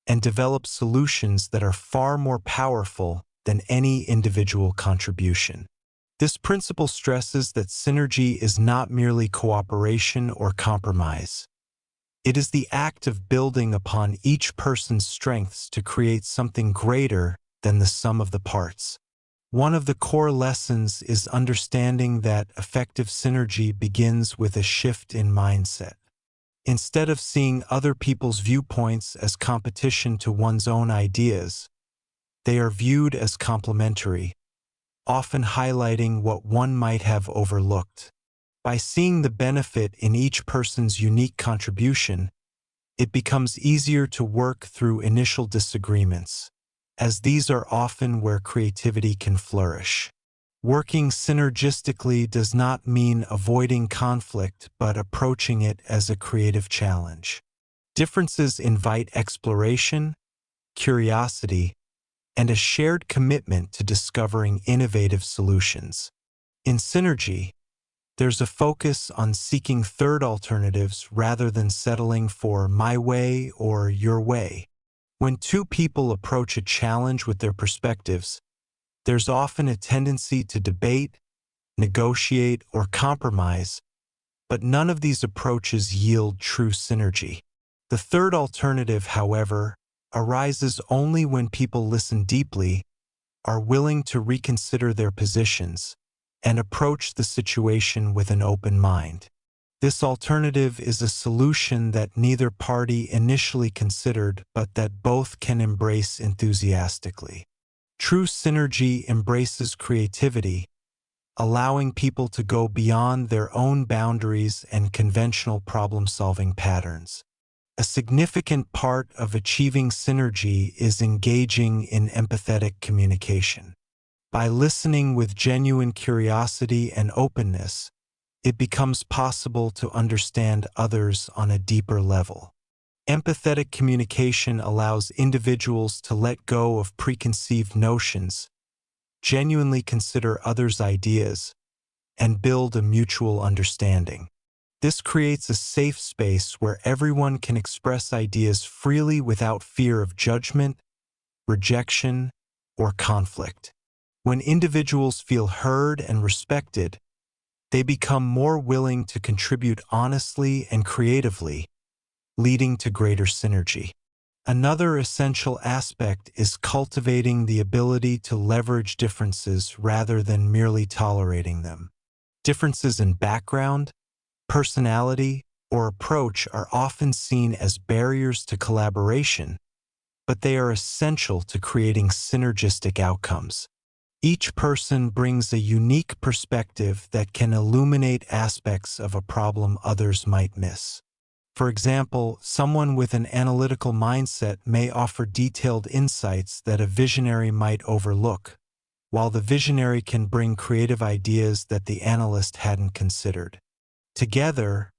and develop solutions that are far more powerful than any individual contribution. This principle stresses that synergy is not merely cooperation or compromise. It is the act of building upon each person's strengths to create something greater than the sum of the parts. One of the core lessons is understanding that effective synergy begins with a shift in mindset. Instead of seeing other people's viewpoints as competition to one's own ideas, they are viewed as complementary, often highlighting what one might have overlooked. By seeing the benefit in each person's unique contribution, it becomes easier to work through initial disagreements, as these are often where creativity can flourish. Working synergistically does not mean avoiding conflict, but approaching it as a creative challenge. Differences invite exploration, curiosity, and a shared commitment to discovering innovative solutions. In synergy, there's a focus on seeking third alternatives rather than settling for my way or your way. When two people approach a challenge with their perspectives, there's often a tendency to debate, negotiate, or compromise, but none of these approaches yield true synergy. The third alternative, however, arises only when people listen deeply, are willing to reconsider their positions, and approach the situation with an open mind. This alternative is a solution that neither party initially considered, but that both can embrace enthusiastically. True synergy embraces creativity, allowing people to go beyond their own boundaries and conventional problem-solving patterns. A significant part of achieving synergy is engaging in empathetic communication. By listening with genuine curiosity and openness, it becomes possible to understand others on a deeper level. Empathetic communication allows individuals to let go of preconceived notions, genuinely consider others' ideas, and build a mutual understanding. This creates a safe space where everyone can express ideas freely without fear of judgment, rejection, or conflict. When individuals feel heard and respected, they become more willing to contribute honestly and creatively, leading to greater synergy. Another essential aspect is cultivating the ability to leverage differences rather than merely tolerating them. Differences in background, personality, or approach are often seen as barriers to collaboration, but they are essential to creating synergistic outcomes. Each person brings a unique perspective that can illuminate aspects of a problem others might miss. For example, someone with an analytical mindset may offer detailed insights that a visionary might overlook, while the visionary can bring creative ideas that the analyst hadn't considered. Together,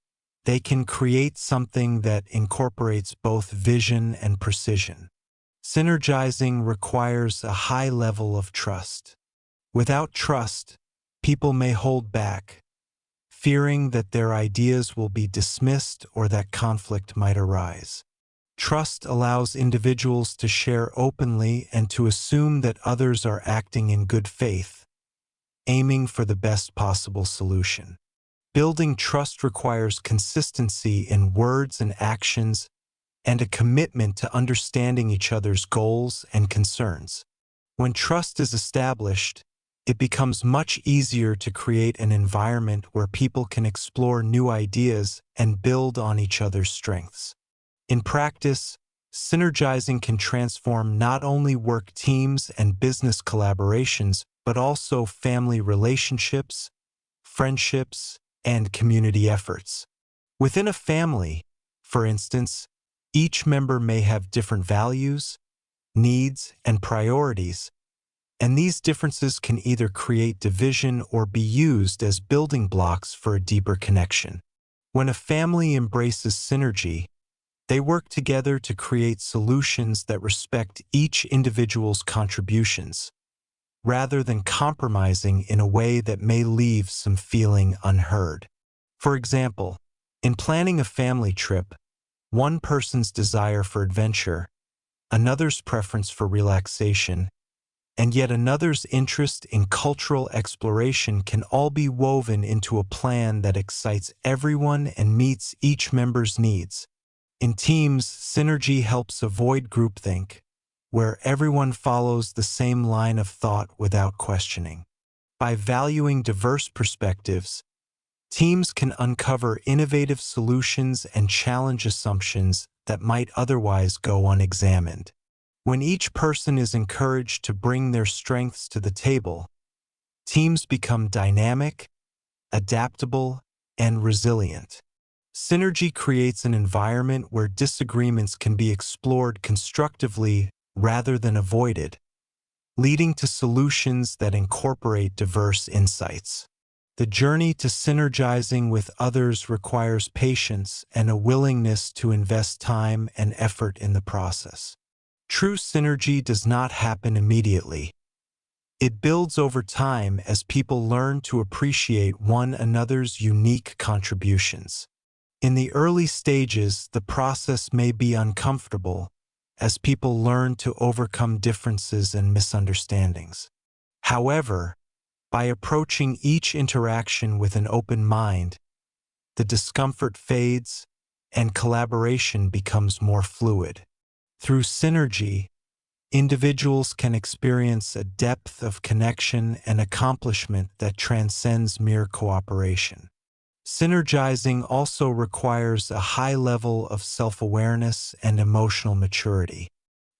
they can create something that incorporates both vision and precision. Synergizing requires a high level of trust. Without trust, people may hold back, fearing that their ideas will be dismissed or that conflict might arise. Trust allows individuals to share openly and to assume that others are acting in good faith, aiming for the best possible solution. Building trust requires consistency in words and actions and a commitment to understanding each other's goals and concerns. When trust is established, it becomes much easier to create an environment where people can explore new ideas and build on each other's strengths. In practice, synergizing can transform not only work teams and business collaborations, but also family relationships, friendships, and community efforts. Within a family, for instance, each member may have different values, needs, and priorities, and these differences can either create division or be used as building blocks for a deeper connection. When a family embraces synergy, they work together to create solutions that respect each individual's contributions, rather than compromising in a way that may leave some feeling unheard. For example, in planning a family trip, one person's desire for adventure, another's preference for relaxation, and yet another's interest in cultural exploration can all be woven into a plan that excites everyone and meets each member's needs. In teams, synergy helps avoid groupthink, where everyone follows the same line of thought without questioning. By valuing diverse perspectives, teams can uncover innovative solutions and challenge assumptions that might otherwise go unexamined. When each person is encouraged to bring their strengths to the table, teams become dynamic, adaptable, and resilient. Synergy creates an environment where disagreements can be explored constructively rather than avoided, leading to solutions that incorporate diverse insights. The journey to synergizing with others requires patience and a willingness to invest time and effort in the process. True synergy does not happen immediately. It builds over time as people learn to appreciate one another's unique contributions. In the early stages, the process may be uncomfortable as people learn to overcome differences and misunderstandings. However, by approaching each interaction with an open mind, the discomfort fades and collaboration becomes more fluid. Through synergy, individuals can experience a depth of connection and accomplishment that transcends mere cooperation. Synergizing also requires a high level of self-awareness and emotional maturity.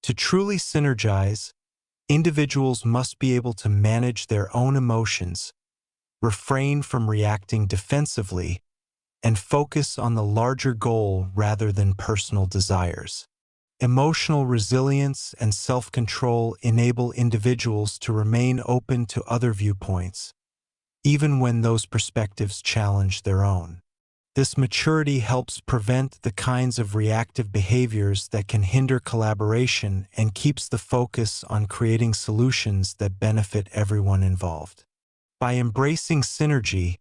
To truly synergize, individuals must be able to manage their own emotions, refrain from reacting defensively, and focus on the larger goal rather than personal desires. Emotional resilience and self-control enable individuals to remain open to other viewpoints, even when those perspectives challenge their own. This maturity helps prevent the kinds of reactive behaviors that can hinder collaboration and keeps the focus on creating solutions that benefit everyone involved. By embracing synergy,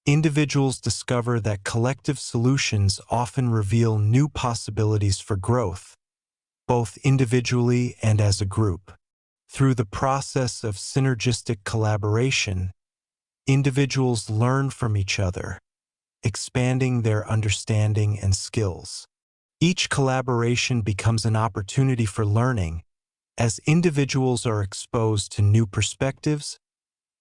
individuals discover that collective solutions often reveal new possibilities for growth, both individually and as a group. Through the process of synergistic collaboration, individuals learn from each other, expanding their understanding and skills. Each collaboration becomes an opportunity for learning, as individuals are exposed to new perspectives,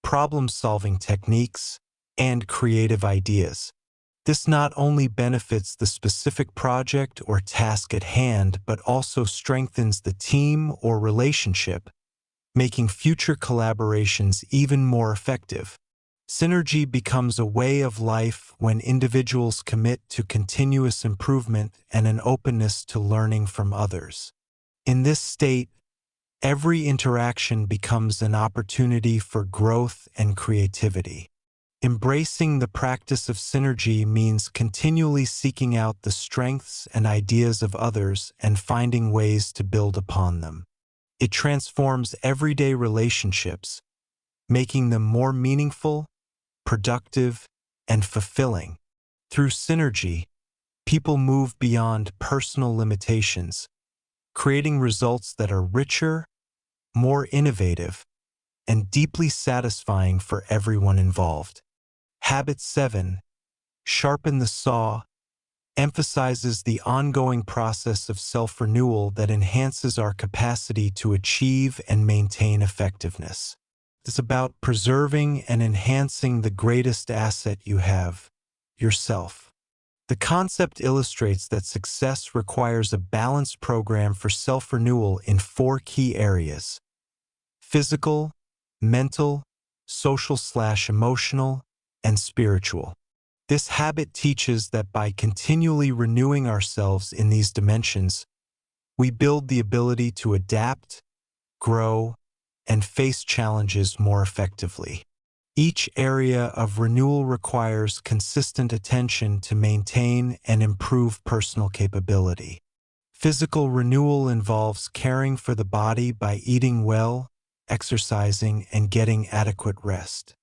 problem-solving techniques, and creative ideas. This not only benefits the specific project or task at hand, but also strengthens the team or relationship, making future collaborations even more effective. Synergy becomes a way of life when individuals commit to continuous improvement and an openness to learning from others. In this state, every interaction becomes an opportunity for growth and creativity. Embracing the practice of synergy means continually seeking out the strengths and ideas of others and finding ways to build upon them. It transforms everyday relationships, making them more meaningful, productive, and fulfilling. Through synergy, people move beyond personal limitations, creating results that are richer, more innovative, and deeply satisfying for everyone involved. Habit 7, Sharpen the Saw, emphasizes the ongoing process of self-renewal that enhances our capacity to achieve and maintain effectiveness. It's about preserving and enhancing the greatest asset you have, yourself. The concept illustrates that success requires a balanced program for self-renewal in 4 key areas: physical, mental, social/emotional, and spiritual. This habit teaches that by continually renewing ourselves in these dimensions, we build the ability to adapt, grow, and face challenges more effectively. Each area of renewal requires consistent attention to maintain and improve personal capability. Physical renewal involves caring for the body by eating well, exercising, and getting adequate rest.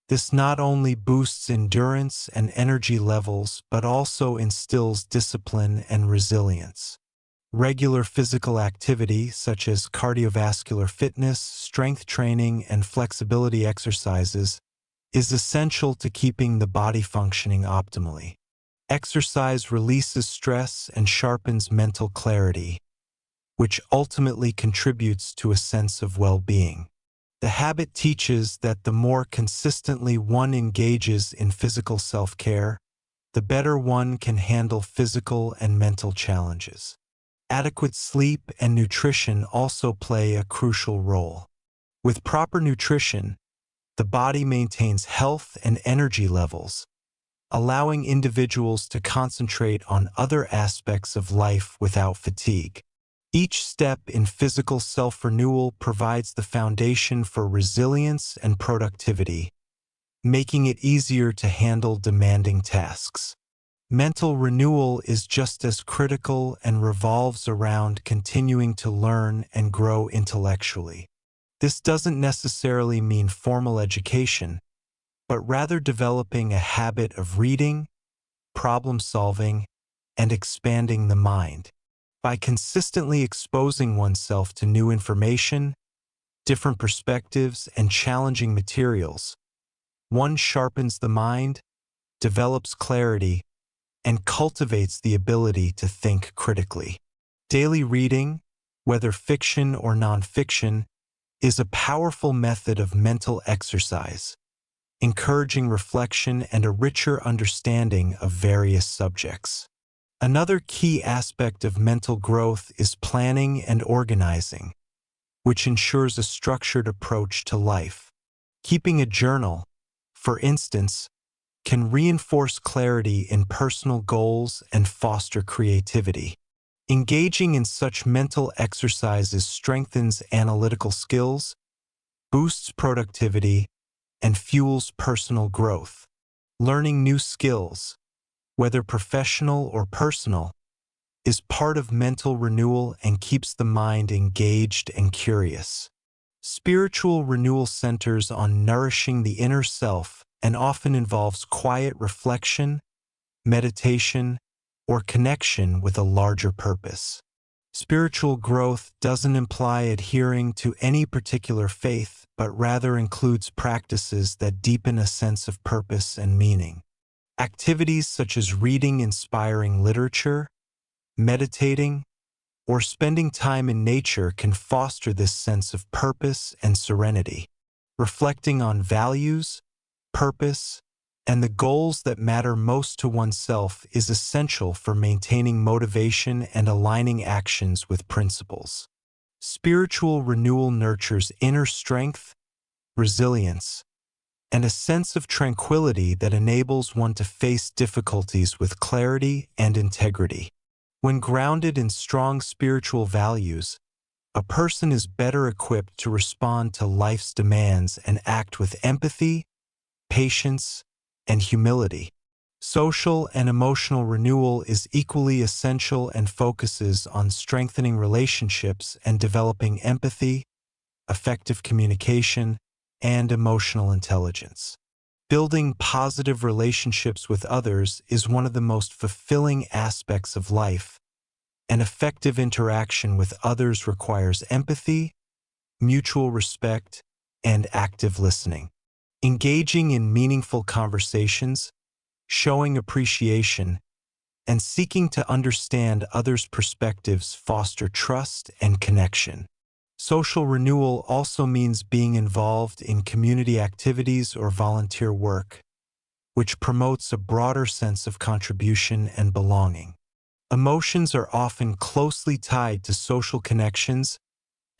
This not only boosts endurance and energy levels, but also instills discipline and resilience. Regular physical activity, such as cardiovascular fitness, strength training, and flexibility exercises, is essential to keeping the body functioning optimally. Exercise releases stress and sharpens mental clarity, which ultimately contributes to a sense of well-being. The habit teaches that the more consistently one engages in physical self-care, the better one can handle physical and mental challenges. Adequate sleep and nutrition also play a crucial role. With proper nutrition, the body maintains health and energy levels, allowing individuals to concentrate on other aspects of life without fatigue. Each step in physical self-renewal provides the foundation for resilience and productivity, making it easier to handle demanding tasks. Mental renewal is just as critical and revolves around continuing to learn and grow intellectually. This doesn't necessarily mean formal education, but rather developing a habit of reading, problem-solving, and expanding the mind. By consistently exposing oneself to new information, different perspectives, and challenging materials, one sharpens the mind, develops clarity, and cultivates the ability to think critically. Daily reading, whether fiction or nonfiction, is a powerful method of mental exercise, encouraging reflection and a richer understanding of various subjects. Another key aspect of mental growth is planning and organizing, which ensures a structured approach to life. Keeping a journal, for instance, can reinforce clarity in personal goals and foster creativity. Engaging in such mental exercises strengthens analytical skills, boosts productivity, and fuels personal growth. Learning new skills, whether professional or personal, is part of mental renewal and keeps the mind engaged and curious. Spiritual renewal centers on nourishing the inner self and often involves quiet reflection, meditation, or connection with a larger purpose. Spiritual growth doesn't imply adhering to any particular faith, but rather includes practices that deepen a sense of purpose and meaning. Activities such as reading inspiring literature, meditating, or spending time in nature can foster this sense of purpose and serenity. Reflecting on values, purpose, and the goals that matter most to oneself is essential for maintaining motivation and aligning actions with principles. Spiritual renewal nurtures inner strength, resilience, and a sense of tranquility that enables one to face difficulties with clarity and integrity. When grounded in strong spiritual values, a person is better equipped to respond to life's demands and act with empathy, patience, and humility. Social and emotional renewal is equally essential and focuses on strengthening relationships and developing empathy, effective communication, and emotional intelligence. Building positive relationships with others is one of the most fulfilling aspects of life, and effective interaction with others requires empathy, mutual respect, and active listening. Engaging in meaningful conversations, showing appreciation, and seeking to understand others' perspectives foster trust and connection. Social renewal also means being involved in community activities or volunteer work, which promotes a broader sense of contribution and belonging. Emotions are often closely tied to social connections,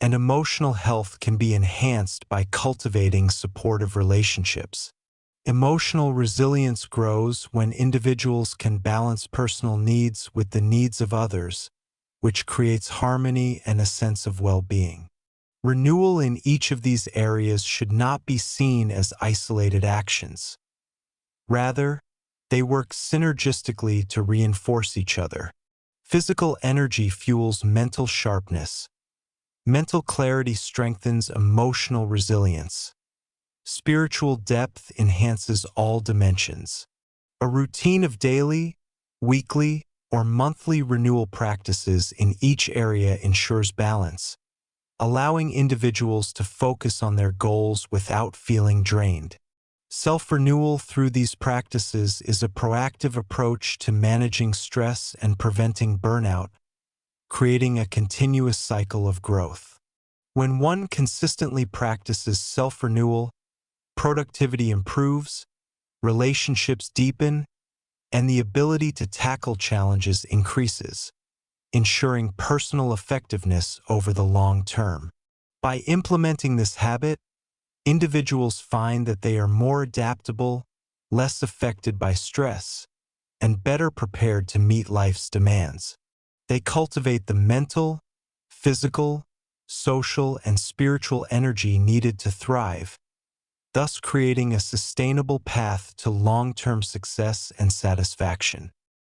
and emotional health can be enhanced by cultivating supportive relationships. Emotional resilience grows when individuals can balance personal needs with the needs of others, which creates harmony and a sense of well-being. Renewal in each of these areas should not be seen as isolated actions. Rather, they work synergistically to reinforce each other. Physical energy fuels mental sharpness. Mental clarity strengthens emotional resilience. Spiritual depth enhances all dimensions. A routine of daily, weekly, or monthly renewal practices in each area ensures balance, allowing individuals to focus on their goals without feeling drained. Self-renewal through these practices is a proactive approach to managing stress and preventing burnout, creating a continuous cycle of growth. When one consistently practices self-renewal, productivity improves, relationships deepen, and the ability to tackle challenges increases, ensuring personal effectiveness over the long term. By implementing this habit, individuals find that they are more adaptable, less affected by stress, and better prepared to meet life's demands. They cultivate the mental, physical, social, and spiritual energy needed to thrive, thus creating a sustainable path to long-term success and satisfaction.